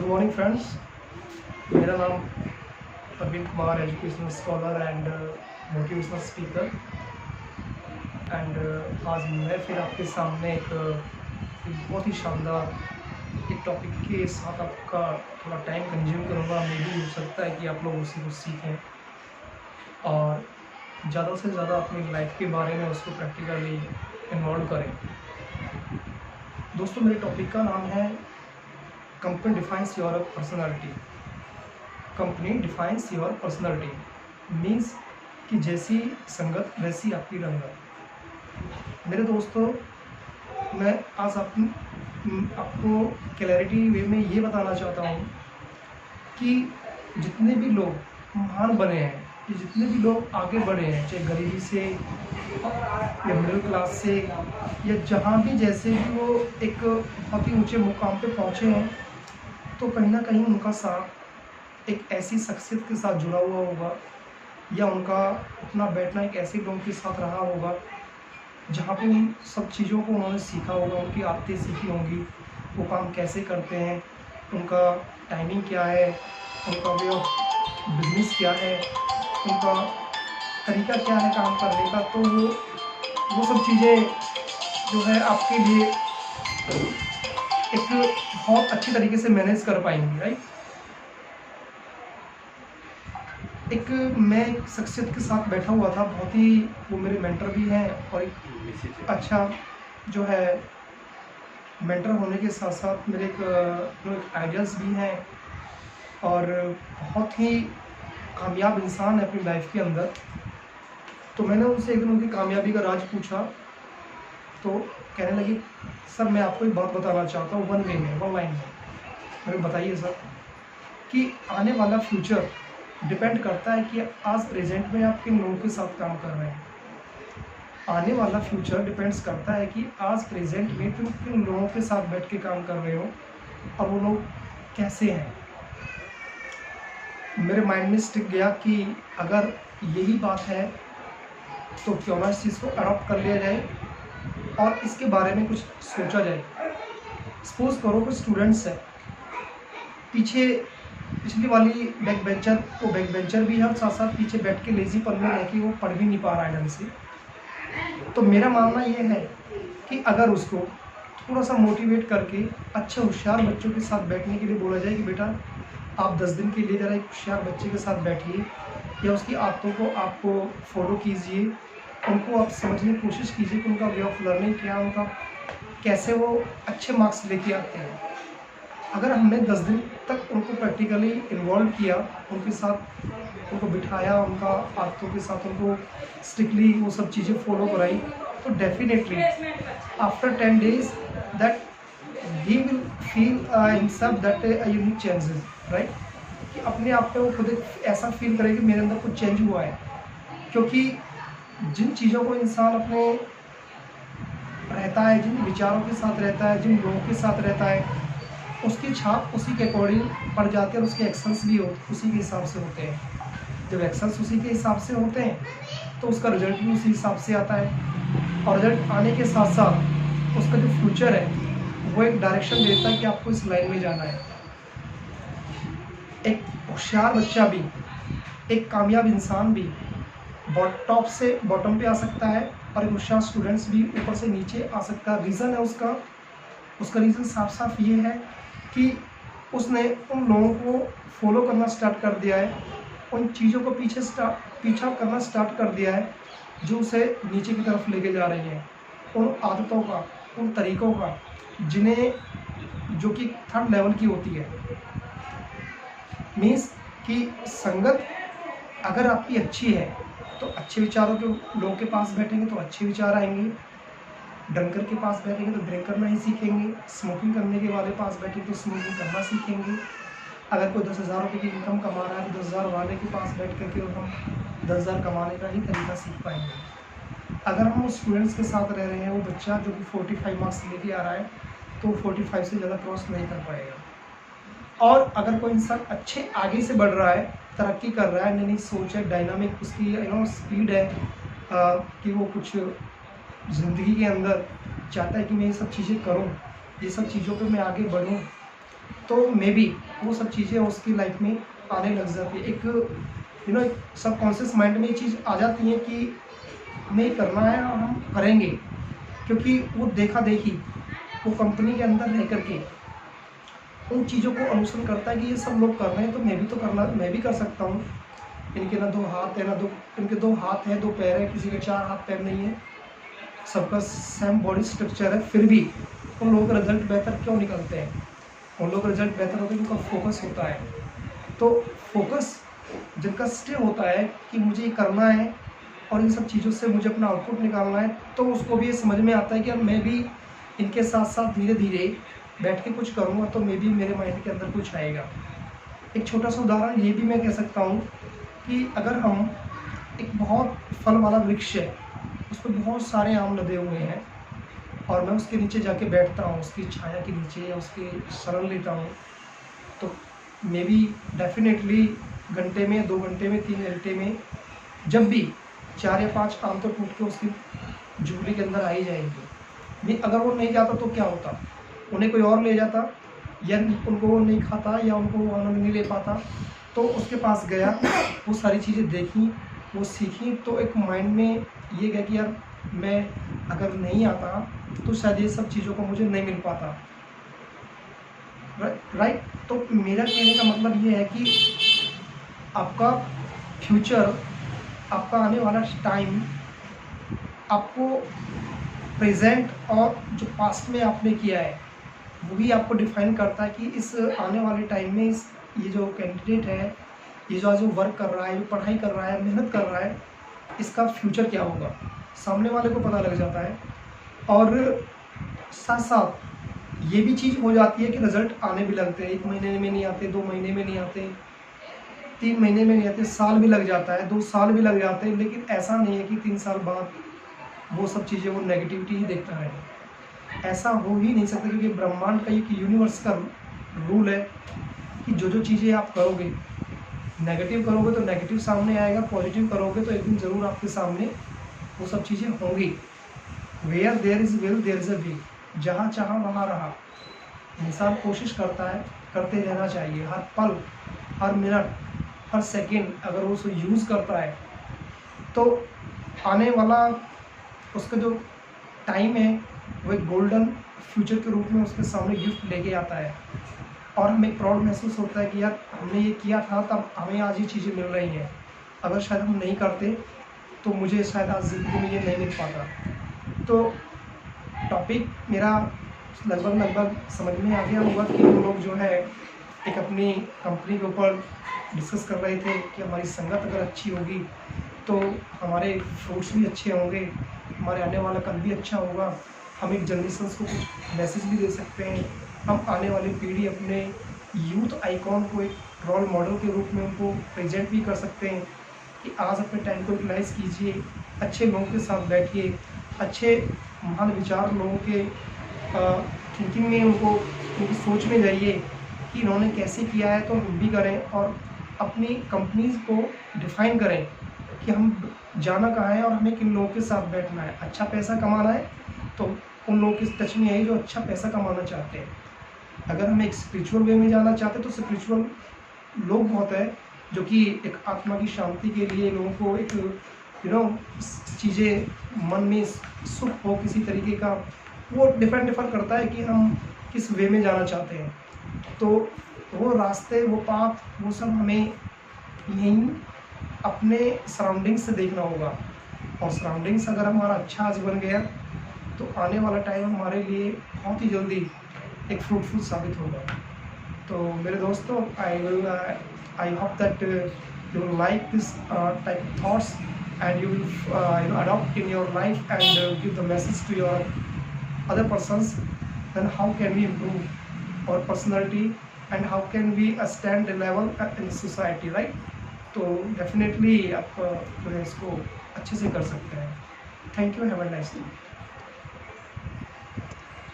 Good morning friends. मेरा नाम Praveen Kumar, educational scholar and motivational speaker. And आज मैं फिर आपके सामने एक बहुत ही शानदार एक टॉपिक के साथ आपका थोड़ा टाइम कंज्यूम करूँगा। मे भी हो सकता है कि आप लोग उसी को सीखें और ज़्यादा से ज़्यादा अपनी लाइफ के बारे में उसको प्रैक्टिकली इन्वॉल्व करें। दोस्तों, मेरे टॉपिक का नाम है company defines your personality. Company defines your personality means कि जैसी संगत वैसी आपकी रंगत। मेरे दोस्तों, मैं आज आपको क्लैरिटी वे में ये बताना चाहता हूँ कि जितने भी लोग महान बने हैं, कि जितने भी लोग आगे बढ़े हैं, चाहे गरीबी से या मिडिल क्लास से या जहाँ भी जैसे भी वो एक बहुत ही ऊंचे मुकाम पे पहुँचे हैं, तो कहीं ना कहीं उनका साथ एक ऐसी शख्सियत के साथ जुड़ा हुआ होगा या उनका उठना बैठना एक ऐसे लोगों के साथ रहा होगा जहाँ पे उन सब चीज़ों को उन्होंने सीखा होगा, उनकी आदतें सीखी होंगी, वो काम कैसे करते हैं, उनका टाइमिंग क्या है, उनका वे ऑफ बिजनेस क्या है, उनका तरीका क्या है काम करने का। तो वो सब चीज़ें जो है आपके लिए एक बहुत अच्छी तरीके से मैनेज कर पाएंगी, राइट। एक मैं एक शख्सियत के साथ बैठा हुआ था, बहुत ही वो मेरे मेंटर भी हैं और एक अच्छा जो है मेंटर होने के साथ साथ मेरे एक आइडियाज़ भी हैं और बहुत ही कामयाब इंसान है अपनी लाइफ के अंदर। तो मैंने उनसे एक दिन उनकी कामयाबी का राज पूछा, तो कहने लगी, सर मैं आपको एक बात बताना चाहता हूँ, वन लाइन में। मैंने बताइए सर। कि आने वाला फ्यूचर डिपेंड करता है कि आज प्रेजेंट में आप किन लोगों के साथ काम कर रहे हैं। आने वाला फ्यूचर डिपेंड्स करता है कि आज प्रेजेंट में तुम किन लोगों के साथ बैठ के काम कर रहे हो और वो लोग कैसे हैं। मेरे माइंड में स्टिक गया कि अगर यही बात है तो क्यों ना इस चीज़ को अडॉप्ट कर लिया जाए और इसके बारे में कुछ सोचा जाए। सपोज करो कुछ स्टूडेंट्स है, पिछली वाली बैक बेंचर भी है और साथ साथ पीछे बैठ के लेजी पन में रह के वो पढ़ भी नहीं पा रहा है ढंग से। तो मेरा मानना ये है कि अगर उसको थोड़ा सा मोटिवेट करके अच्छे होशियार बच्चों के साथ बैठने के लिए बोला जाए कि बेटा आप 10 दिन के लिए ज़रा एक होशियार बच्चे के साथ बैठिए या उसकी आदतों को आपको फॉलो कीजिए, उनको आप समझने की कोशिश कीजिए कि उनका वे ऑफ लर्निंग क्या, उनका कैसे वो अच्छे मार्क्स लेके आते हैं। अगर हमने 10 दिन तक उनको प्रैक्टिकली इन्वॉल्व किया, उनके साथ उनको बिठाया, उनका आदतों के साथ उनको स्ट्रिक्टली वो सब चीज़ें फॉलो कराई, तो definitely after 10 days that he will feel himself that unique changes, right. कि अपने आप पे वो खुद एक ऐसा फील करे कि मेरे अंदर कुछ चेंज हुआ है। क्योंकि जिन चीज़ों को इंसान अपने रहता है, जिन विचारों के साथ रहता है, जिन लोगों के साथ रहता है, उसकी छाप उसी के अकॉर्डिंग पड़ जाती है और उसके एक्शंस भी उसी के हिसाब से होते हैं। जब एक्शंस उसी के हिसाब से होते हैं तो उसका रिजल्ट भी उसी हिसाब से आता है और रिजल्ट आने के साथ साथ उसका जो फ्यूचर है वो एक डायरेक्शन देता है कि आपको इस लाइन में जाना है। एक होशियार बच्चा भी, एक कामयाब इंसान भी टॉप से बॉटम पे आ सकता है और एक होशियार स्टूडेंट्स भी ऊपर से नीचे आ सकता है। रीज़न है उसका रीज़न साफ साफ ये है कि उसने उन लोगों को फॉलो करना स्टार्ट कर दिया है, उन चीज़ों को पीछा करना स्टार्ट कर दिया है जो उसे नीचे की तरफ लेके जा रही हैं, उन आदतों का, उन तरीक़ों का जो कि थर्ड लेवल की होती है। मीन्स कि संगत अगर आपकी अच्छी है तो अच्छे विचारों के लोगों के पास बैठेंगे तो अच्छे विचार आएंगे, ड्रंकर के पास बैठेंगे तो ड्रिंक करना ही सीखेंगे, स्मोकिंग करने के वाले पास बैठेंगे तो स्मोकिंग करना सीखेंगे। अगर कोई 10,000 रुपये की इनकम कमा रहा है तो 10,000 वाले के पास बैठ करके और हम 10,000 कमाने का ही तरीका सीख पाएंगे। अगर हम उस स्टूडेंट्स के साथ रह रहे हैं, वो बच्चा जो कि 45 मार्क्स लेके आ रहा है तो 45 से ज़्यादा क्रॉस नहीं कर पाएगा। और अगर कोई इंसान अच्छे आगे से बढ़ रहा है, तरक्की कर रहा है, नई सोच है, डायनामिक उसकी स्पीड है कि वो कुछ ज़िंदगी के अंदर चाहता है कि मैं ये सब चीज़ें करूं, ये सब चीज़ों पे मैं आगे बढ़ूं, तो मे बी वो सब चीज़ें उसकी लाइफ में आने लग जाती है। एक सबकॉन्शियस माइंड में ये चीज़ आ जाती है कि हमें करना है और हम करेंगे, क्योंकि वो देखा देखी वो कंपनी के अंदर रह करके उन चीज़ों को अनुसरण करता है कि ये सब लोग कर रहे हैं तो मैं भी कर सकता हूँ। इनके ना 2 हाथ है, इनके 2 हाथ हैं, 2 पैर है, किसी के 4 हाथ पैर नहीं है, सबका सेम बॉडी स्ट्रक्चर है, फिर भी उन लोगों का रिजल्ट बेहतर क्यों निकलते हैं? उन लोगों का रिजल्ट बेहतर होता है उनका फोकस होता है। तो फोकस जिनका स्टे होता है कि मुझे ये करना है और इन सब चीज़ों से मुझे अपना आउटपुट निकालना है, तो उसको भी ये समझ में आता है कि अब मैं भी इनके साथ साथ धीरे धीरे बैठ के कुछ करूँगा तो मे बी मेरे माइंड के अंदर कुछ आएगा। एक छोटा सा उदाहरण ये भी मैं कह सकता हूँ कि अगर हम एक बहुत फल वाला वृक्ष है, उस पर बहुत सारे आम लदे हुए हैं और मैं उसके नीचे जाके बैठता हूँ, उसकी छाया के नीचे या उसके शरण लेता हूँ, तो मे बी डेफिनेटली घंटे में, 2 घंटे में, 3 घंटे में जब भी 4 या 5 आम तो टूट के उसकी झोली के अंदर आ ही जाएंगे। अगर वो नहीं जाता तो क्या होता? उन्हें कोई और ले जाता या उनको वो नहीं खाता या उनको वो आनंद नहीं ले पाता। तो उसके पास गया, वो सारी चीज़ें देखी, वो सीखी, तो एक माइंड में ये गया कि यार मैं अगर नहीं आता तो शायद ये सब चीज़ों को मुझे नहीं मिल पाता। राइट। तो मेरा कहने का मतलब ये है कि आपका फ्यूचर, आपका आने वाला टाइम आपको प्रेजेंट और जो पास्ट में आपने किया है वो भी आपको डिफाइन करता है कि इस आने वाले टाइम में ये जो कैंडिडेट है, ये जो आज वर्क कर रहा है, जो पढ़ाई कर रहा है, मेहनत कर रहा है, इसका फ्यूचर क्या होगा, सामने वाले को पता लग जाता है। और साथ साथ ये भी चीज़ हो जाती है कि रिज़ल्ट आने भी लगते हैं। 1 महीने में नहीं आते, 2 महीने में नहीं आते, 3 महीने में नहीं आते, साल भी लग जाता है, 2 साल भी लग जाते हैं। लेकिन ऐसा नहीं है कि 3 साल बाद वो सब चीज़ें, वो नेगेटिविटी ही देखता है। ऐसा हो ही नहीं सकता, क्योंकि ब्रह्मांड का एक यूनिवर्स का रूल है कि जो चीज़ें आप करोगे, नेगेटिव करोगे तो नेगेटिव सामने आएगा, पॉजिटिव करोगे तो एक दिन ज़रूर आपके सामने वो सब चीज़ें होंगी। Where there is will there is a way, जहाँ चाहा वहाँ रहा। इंसान कोशिश करता है, करते रहना चाहिए। हर पल, हर मिनट, हर सेकंड अगर वो उसे यूज़ करता है तो आने वाला उसका जो टाइम है वो एक गोल्डन फ्यूचर के रूप में उसके सामने गिफ्ट लेके आता है। और हमें प्राउड महसूस होता है कि यार हमने ये किया था, तब हमें आज ये चीज़ें मिल रही हैं। अगर शायद हम नहीं करते तो मुझे शायद आज ज़िंदगी में ये नहीं मिल पाता। तो टॉपिक मेरा लगभग समझ में आ गया होगा कि वो लोग जो है एक अपनी कंपनी के ऊपर डिस्कस कर रहे थे कि हमारी संगत अगर अच्छी होगी तो हमारे फ्रूट्स भी अच्छे होंगे, हमारे आने वाला कल भी अच्छा होगा, हम एक जनरेशन को कुछ मैसेज भी दे सकते हैं, हम आने वाली पीढ़ी अपने यूथ आइकॉन को एक रोल मॉडल के रूप में उनको प्रेजेंट भी कर सकते हैं कि आज अपने टाइम को यूटिलाइज़ कीजिए, अच्छे लोगों के साथ बैठिए, अच्छे महान विचार लोगों के थिंकिंग में उनकी सोच में जाइए कि इन्होंने कैसे किया है तो हम भी करें, और अपनी कंपनीज़ को डिफ़ाइन करें कि हम जाना कहाँ है और हमें किन लोगों के साथ बैठना है। अच्छा पैसा कमाना है तो उन लोगों के टच में आइए जो अच्छा पैसा कमाना चाहते हैं। अगर हम एक स्पिरिचुअल वे में जाना चाहते हैं तो स्पिरिचुअल लोग बहुत है जो कि एक आत्मा की शांति के लिए लोगों को एक चीज़ें मन में सुख हो किसी तरीके का, वो डिफर करता है कि हम किस वे में जाना चाहते हैं। तो वो रास्ते, वो पाथ, वो सब हमें यहीं अपने सराउंडिंग्स से देखना होगा। और सराउंडिंग्स अगर हमारा अच्छा आज बन गया तो आने वाला टाइम हमारे लिए बहुत ही जल्दी एक फ्रूटफुल साबित होगा। तो मेरे दोस्तों, I hope that you will like this type of thoughts and you will adopt in your life and give the message to your other persons. Then how can we improve our personality and how can we stand the level in society, right? तो definitely आप जो है इसको अच्छे से कर सकते हैं। Thank you, have a nice day.